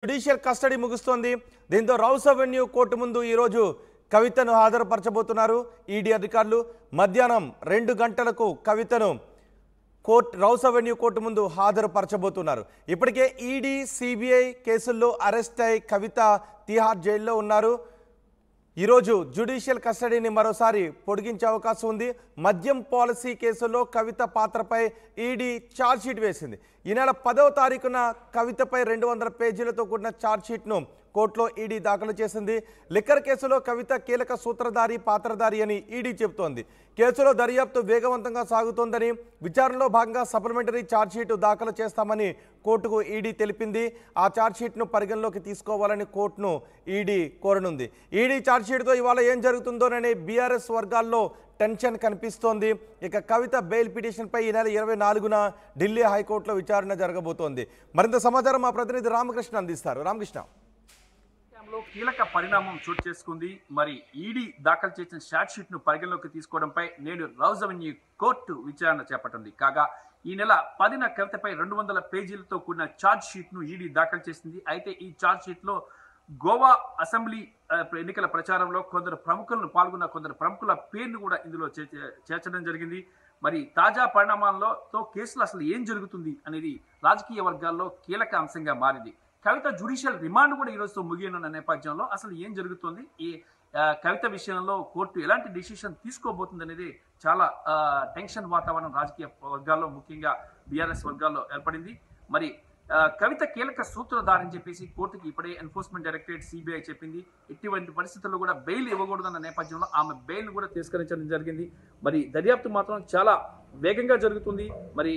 Judicial custody ముగుస్తోంది. దీంతో rows avenue court ముందు ఈరోజు కవితను హాజరుపరచబోతున్నారు ఈడీ అధికారులు. మధ్యాహ్నం 2 గంటలకు కవితను రౌస్ అవెన్యూ కోర్టు ముందు హాజరుపరచబోతున్నారు. ఇప్పటికే ఈడీ సిబిఐ కేసుల్లో అరెస్ట్ అయి కవిత తిహార్ జైల్లో ఉన్నారు. ఈరోజు జ్యుడిషియల్ కస్టడీని మరోసారి పొడిగించే అవకాశం ఉంది. మద్యం పాలసీ కేసులో కవిత పాత్రపై ఈడీ ఛార్జ్షీట్ వేసింది. ఈ నెల 10వ తారీఖున కవితపై 200 పేజీలతో కూడిన ఛార్జ్షీట్ను కోర్టులో ఈడీ దాఖలు చేసింది. లిక్కర్ కేసులో కవిత కీలక సూత్రధారి పాత్రధారి అని ఈడీ చెబుతోంది. కేసులో దర్యాప్తు వేగవంతంగా సాగుతోందని, విచారణలో భాగంగా సప్లిమెంటరీ ఛార్జ్షీట్ దాఖలు చేస్తామని కోర్టుకు ఈడీ తెలిపింది. ఆ ఛార్జ్షీట్ను పరిగణలోకి తీసుకోవాలని కోర్టును ఈడీ కోరనుంది. ఈడీ ఛార్జ్షీట్తో ఇవాళ ఏం జరుగుతుందోననే బీఆర్ఎస్ వర్గాల్లో టెన్షన్ కనిపిస్తోంది. ఇక కవిత బెయిల్ పిటిషన్పై ఈ నెల 24న ఢిల్లీ హైకోర్టులో విచారణ జరగబోతోంది. మరింత సమాచారం మా ప్రతినిధి రామకృష్ణ అందిస్తారు. రామకృష్ణ, కీలక పరిణామం చోటు చేసుకుంది. మరి ఈడీ దాఖలు చేసిన ఛార్జ్ షీట్ ను పరిగణలోకి తీసుకోవడంపై నేడు రౌస్ అవెన్యూ కోర్టు విచారణ చేపట్టింది. కాగా ఈ నెల 10న కవితపై 200 పేజీలతో కూడిన ఛార్జ్ షీట్ ను ఈడీ దాఖలు చేసింది. అయితే ఈ ఛార్జ్ షీట్ లో గోవా అసెంబ్లీ ఎన్నికల ప్రచారంలో కొందరు ప్రముఖులను పాల్గొన్న కొందరు ప్రముఖుల పేర్లు కూడా ఇందులో చేర్చడం జరిగింది. మరి తాజా పరిణామాలతో కేసులు అసలు ఏం జరుగుతుంది అనేది రాజకీయ వర్గాల్లో కీలక అంశంగా మారింది. కవిత జ్యుడిషియల్ రిమాండ్ కూడా ఈరోజుతో ముగియనున్న నేపథ్యంలో అసలు ఏం జరుగుతుంది, ఈ కవిత విషయంలో కోర్టు ఎలాంటి డిసిషన్ తీసుకోబోతుంది అనేది చాలా టెన్షన్ వాతావరణం రాజకీయ వర్గాల్లో ముఖ్యంగా బీఆర్ఎస్ వర్గాల్లో ఏర్పడింది. మరి కవిత కీలక సూత్రధారి అని చెప్పేసి కోర్టుకి ఇప్పుడే ఎన్ఫోర్స్మెంట్ డైరెక్టరేట్ సిబిఐ చెప్పింది. ఎటువంటి పరిస్థితుల్లో కూడా బెయిల్ ఇవ్వకూడదన్న నేపథ్యంలో ఆమె బెయిల్ కూడా తిరస్కరించడం జరిగింది. మరి దర్యాప్తు మాత్రం చాలా వేగంగా జరుగుతుంది. మరి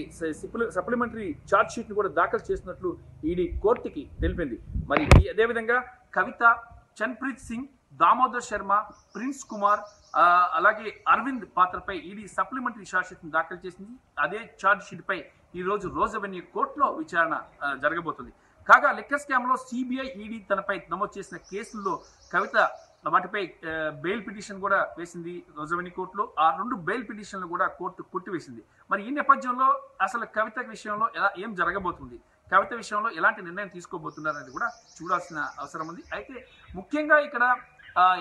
సప్లిమెంటరీ ఛార్జ్ షీట్ ను కూడా దాఖలు చేసినట్లు ఈడీ కోర్టుకి తెలిపింది. మరి అదేవిధంగా కవిత, చన్ప్రీత్ సింగ్, దామోదర్ శర్మ, ప్రిన్స్ కుమార్, అలాగే అరవింద్ పాత్రపై ఈడీ సప్లిమెంటరీ ఛార్జ్ షీట్ ను దాఖలు చేసింది. అదే ఛార్జ్ షీట్ పై ఈ రోజు రౌస్ అవెన్యూ కోర్టులో విచారణ జరగబోతుంది. కాగా లిక్కర్ స్కామ్ లో సిబిఐ, ఈడీ తనపై నమోదు చేసిన కేసుల్లో కవిత వాటిపై బెయిల్ పిటిషన్ కూడా వేసింది రౌస్ అవెన్యూ కోర్టులో. ఆ 2 బెయిల్ పిటిషన్లు కూడా కోర్టు కొట్టివేసింది. మరి ఈ నేపథ్యంలో అసలు కవిత విషయంలో ఏం జరగబోతుంది, కవిత విషయంలో ఎలాంటి నిర్ణయం తీసుకోబోతున్నారు అనేది కూడా చూడాల్సిన అవసరం ఉంది. అయితే ముఖ్యంగా ఇక్కడ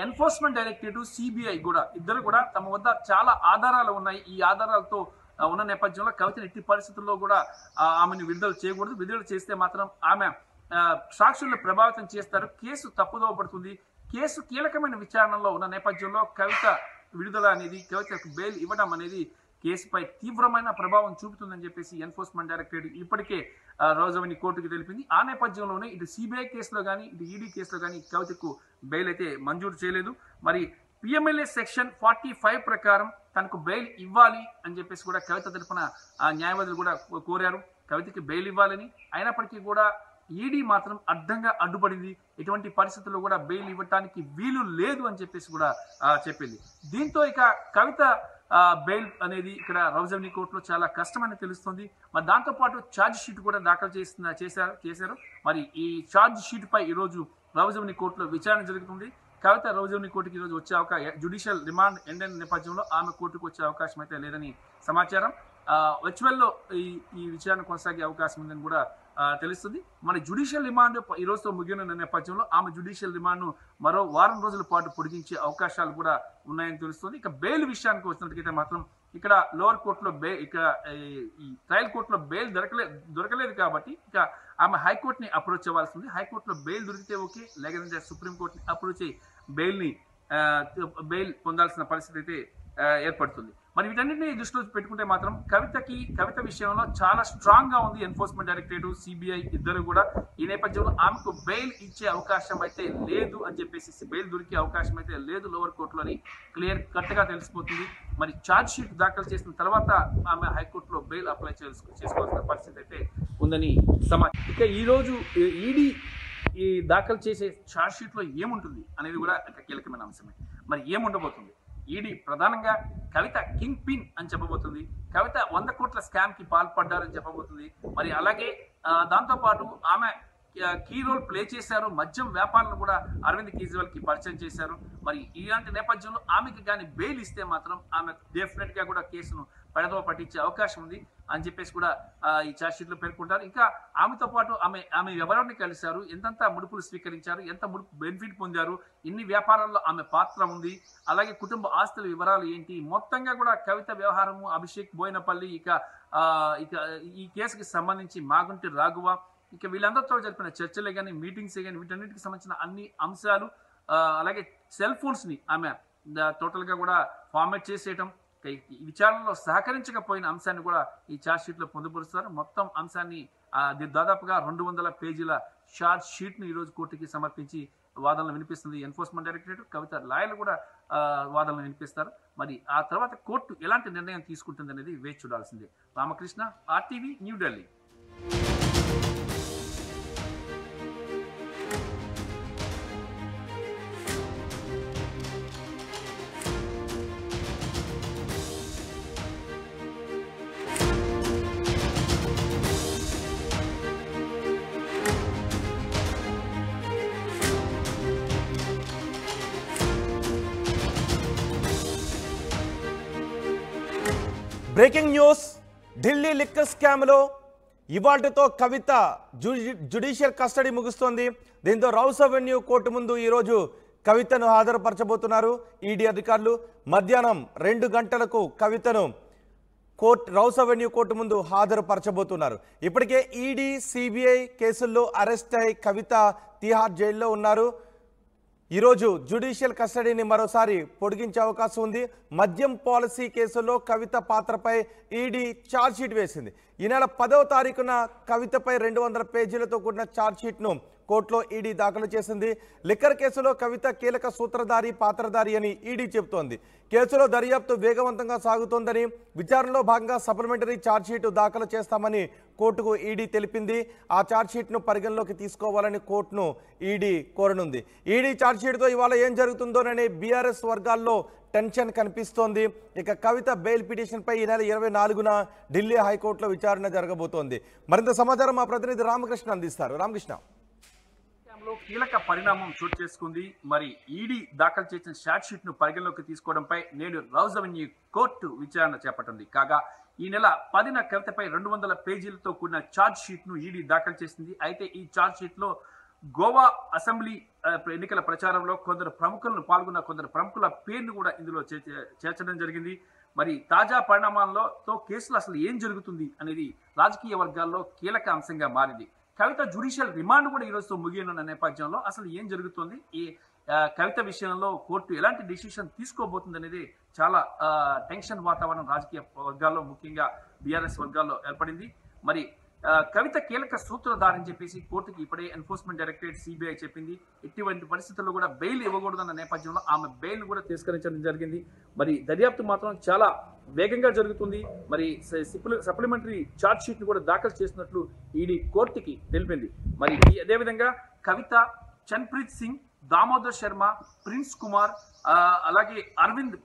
ఎన్ఫోర్స్మెంట్ డైరెక్టరేట్, సిబిఐ కూడా ఇద్దరు కూడా తమ వద్ద చాలా ఆధారాలు ఉన్నాయి. ఈ ఆధారాలతో ఉన్న నేపథ్యంలో కవితను ఎట్టి పరిస్థితుల్లో కూడా ఆమెను విడుదల చేయకూడదు. విడుదల చేస్తే మాత్రం ఆమె సాక్షులను ప్రభావితం చేస్తారు, కేసు తప్పుదోవ పడుతుంది. కేసు కీలకమైన విచారణలో ఉన్న నేపథ్యంలో కవిత విడుదల అనేది, కవితకు బెయిల్ ఇవ్వడం అనేది కేసుపై తీవ్రమైన ప్రభావం చూపుతుందని చెప్పేసి ఎన్ఫోర్స్మెంట్ డైరెక్టరేట్ ఇప్పటికే రౌస్ అవెన్యూ కోర్టుకి తెలిపింది. ఆ నేపథ్యంలోనే ఇటు సిబిఐ కేసులో కానీ ఇటు ఈడీ కేసులో కానీ కవితకు బెయిల్ అయితే మంజూరు చేయలేదు. మరి పిఎంఎల్ఏ సెక్షన్ 45 ప్రకారం తనకు బెయిల్ ఇవ్వాలి అని చెప్పేసి కూడా కవిత తరపున న్యాయవాదులు కూడా కోరారు, కవితకి బెయిల్ ఇవ్వాలని. అయినప్పటికీ కూడా ఈడీ మాత్రం అడ్డుపడింది. ఎటువంటి పరిస్థితుల్లో కూడా బెయిల్ ఇవ్వటానికి వీలు లేదు అని చెప్పేసి కూడా చెప్పింది. దీంతో ఇక కవిత బెయిల్ అనేది ఇక్కడ రౌస్ అవెన్యూ కోర్టులో చాలా కష్టమని తెలుస్తుంది. మరి దాంతో పాటు ఛార్జ్ షీట్ కూడా దాఖలు చేశారు. మరి ఈ ఛార్జ్ షీట్ పై ఈరోజు రౌస్ అవెన్యూ కోర్టులో విచారణ జరుగుతుంది. కవిత రౌస్ అవెన్యూ కోర్టుకి ఈరోజు వచ్చే అవకాశం, జ్యుడిషియల్ రిమాండ్ ఎండైన నేపథ్యంలో ఆమె కోర్టుకు వచ్చే అవకాశం అయితే లేదని సమాచారం. వర్చువల్లో ఈ విచారణ కొనసాగే అవకాశం ఉందని కూడా తెలుస్తుంది. మన జ్యుడిషియల్ రిమాండ్ ఈ రోజుతో ముగియనున్న నేపథ్యంలో ఆమె జ్యుడిషియల్ రిమాండ్ ను మరో వారం రోజుల పాటు పొడిగించే అవకాశాలు కూడా ఉన్నాయని తెలుస్తుంది. ఇక బెయిల్ విషయానికి వచ్చినట్టుకైతే మాత్రం ఇక్కడ లోవర్ కోర్టులో ఈ ట్రయల్ కోర్టులో బెయిల్ దొరకలేదు కాబట్టి ఇక ఆమె హైకోర్టుని అప్రోచ్ అవ్వాల్సి ఉంది. హైకోర్టులో బెయిల్ దొరికితే ఓకే, లేకపోతే సుప్రీంకోర్టుని అప్రోచ్ అయ్యి బెయిల్ పొందాల్సిన పరిస్థితి అయితే ఏర్పడుతుంది. మరి వీటన్నింటినీ దృష్టిలో పెట్టుకుంటే మాత్రం కవిత విషయంలో చాలా స్ట్రాంగ్ గా ఉంది ఎన్ఫోర్స్మెంట్ డైరెక్టరేట్, సిబిఐ ఇద్దరు కూడా. ఈ నేపథ్యంలో ఆమెకు బెయిల్ ఇచ్చే అవకాశం అయితే లేదు అని చెప్పేసి, బెయిల్ దొరికే అవకాశం అయితే లేదు లోవర్ కోర్టులోని క్లియర్ కట్ గా తెలిసిపోతుంది. మరి ఛార్జ్ షీట్ దాఖలు చేసిన తర్వాత ఆమె హైకోర్టులో బెయిల్ అప్లై చేసుకోవాల్సిన పరిస్థితి అయితే ఉందని సమాచారం. ఇక ఈ రోజు ఈడీ దాఖలు చేసే ఛార్జ్ షీట్ లో ఏముంటుంది అనేది కూడా కీలకమైన అంశమే. మరి ఏముండబోతుంది? ఈడీ ప్రధానంగా కవిత కింగ్ పిన్ అని చెప్పబోతుంది. కవిత 100 కోట్ల స్కామ్ కి పాల్పడ్డారని చెప్పబోతుంది. మరి అలాగే దాంతో పాటు ఆమె కీ రోల్ ప్లే చేశారు. మద్యం వ్యాపారాలను కూడా అరవింద్ కేజ్రీవాల్ కి పరిచయం చేశారు. మరి ఇలాంటి నేపథ్యంలో ఆమెకి కానీ బెయిల్ ఇస్తే మాత్రం ఆమె డెఫినెట్ గా కూడా కేసును పడదవ పట్టించే అవకాశం ఉంది అని చెప్పేసి కూడా ఈ ఛార్జ్ షీట్ లో పేర్కొంటారు. ఇంకా ఆమెతో పాటు ఆమె ఎవరెవరిని కలిశారు, ఎంతంత ముడుపులు స్వీకరించారు, ఎంత ముడుపు బెనిఫిట్ పొందారు, ఎన్ని వ్యాపారాల్లో ఆమె పాత్ర ఉంది, అలాగే కుటుంబ ఆస్తుల వివరాలు ఏంటి, మొత్తంగా కూడా కవిత వ్యవహారము, అభిషేక్ బోయినపల్లి, ఇక ఈ కేసుకి సంబంధించి మాగుంటి రాఘవ, ఇక వీళ్ళందరితో జరిపిన చర్చలే కానీ మీటింగ్స్ కానీ వీటన్నిటికి సంబంధించిన అన్ని అంశాలు, అలాగే సెల్ ఫోన్స్ ని ఆమె టోటల్ గా కూడా ఫార్మాట్ చేసేయటం, విచారణలో సహకరించకపోయిన అంశాన్ని కూడా ఈ ఛార్జ్ షీట్ లో పొందుపరుస్తారు. మొత్తం అంశాన్ని దాదాపుగా 200 పేజీల ఛార్జ్ షీట్ ను ఈ రోజు కోర్టుకి సమర్పించి వాదనలు వినిపిస్తుంది ఎన్ఫోర్స్మెంట్ డైరెక్టరేట్. కవిత లాయర్లు కూడా వాదనలు వినిపిస్తారు. మరి ఆ తర్వాత కోర్టు ఎలాంటి నిర్ణయం తీసుకుంటుంది అనేది వేచి చూడాల్సిందే. Ramakrishna, RTV, New Delhi. Breaking news, Delhi liquor స్కామ్లో ఇవాల్టితో కవిత జ్యుడిషియల్ కస్టడీ ముగుస్తోంది. దీంతో రౌస్ అవెన్యూ కోర్టు ముందు ఈరోజు కవితను హాజరుపరచబోతున్నారు ఈడీ అధికారులు. మధ్యాహ్నం 2 గంటలకు కవితను రౌస్ అవెన్యూ కోర్టు ముందు హాజరుపరచబోతున్నారు. ఇప్పటికే ఈడీ, సిబిఐ కేసుల్లో అరెస్ట్ అయి కవిత తిహార్ జైల్లో ఉన్నారు. ఈరోజు జ్యుడిషియల్ కస్టడీని మరోసారి పొడిగించే అవకాశం ఉంది. మద్యం పాలసీ కేసులో కవిత పాత్రపై ఈడీ ఛార్జ్షీట్ వేసింది. ఈ నెల 10వ తారీఖున కవితపై 200 పేజీలతో కూడిన ఛార్జ్షీట్ను కోర్టులో ఈడీ దాఖలు చేసింది. లిక్కర్ కేసులో కవిత కీలక సూత్రధారి, పాత్రధారి అని ఈడీ చెబుతోంది. కేసులో దర్యాప్తు వేగవంతంగా సాగుతోందని, విచారణలో భాగంగా సప్లిమెంటరీ ఛార్జ్షీట్ దాఖలు చేస్తామని కోర్టుకు ఈడీ తెలిపింది. ఆ ఛార్జ్షీట్ను పరిగణలోకి తీసుకోవాలని కోర్టును ఈడీ కోరనుంది. ఈడీ ఛార్జ్షీట్తో ఇవాళ ఏం జరుగుతుందోనని బీఆర్ఎస్ వర్గాల్లో టెన్షన్ కనిపిస్తోంది. ఇక కవిత బెయిల్ పిటిషన్పై ఈ నెల 24న ఢిల్లీ హైకోర్టులో విచారణ జరగబోతోంది. మరింత సమాచారం మా ప్రతినిధి రామకృష్ణ అందిస్తారు. రామకృష్ణ. కీలక పరిణామం చోటు చేసుకుంది. మరి ఈడీ దాఖలు చేసిన ఛార్జ్ షీట్ ను పరిగణలోకి తీసుకోవడంపై నేడు రౌస్ అవెన్యూ కోర్టు విచారణ చేపట్టింది. కాగా ఈ నెల 10న కవితపై 200 పేజీలతో కూడిన ఛార్జ్ షీట్ ను ఈడీ దాఖలు చేసింది. అయితే ఈ ఛార్జ్ షీట్ లో గోవా అసెంబ్లీ ఎన్నికల ప్రచారంలో కొందరు ప్రముఖులను పాల్గొన్న కొందరు ప్రముఖుల పేర్లు కూడా ఇందులో చేర్చడం జరిగింది. మరి తాజా పరిణామాలతో కేసులు అసలు ఏం జరుగుతుంది అనేది రాజకీయ వర్గాల్లో కీలక అంశంగా మారింది. కవిత జ్యుడిషియల్ రిమాండ్ కూడా ఈ రోజుతో ముగియనున్న నేపథ్యంలో అసలు ఏం జరుగుతుంది, ఈ కవిత విషయంలో కోర్టు ఎలాంటి డిసిషన్ తీసుకోబోతుంది అనేది చాలా టెన్షన్ వాతావరణం రాజకీయ వర్గాల్లో, ముఖ్యంగా బీఆర్ఎస్ వర్గాల్లో ఏర్పడింది. మరి కవిత కీలక సూత్రధారని చెప్పేసి కోర్టుకి ఇప్పుడే ఎన్ఫోర్స్మెంట్ డైరెక్టరేట్, సిబిఐ చెప్పింది. ఎటువంటి పరిస్థితుల్లో కూడా బెయిల్ ఇవ్వకూడదన్న నేపథ్యంలో ఆమె బెయిల్ కూడా తిరస్కరించడం జరిగింది. మరి దర్యాప్తు మాత్రం చాలా వేగంగా జరుగుతుంది. మరి సప్లిమెంటరీ ఛార్జ్ షీట్ ను కూడా దాఖలు చేసినట్లు ఈడీ కోర్టుకి తెలిపింది. మరి అదేవిధంగా కవిత, చన్ప్రీత్ సింగ్, దామోదర్ శర్మ, ప్రిన్స్ కుమార్, అలాగే అరవింద్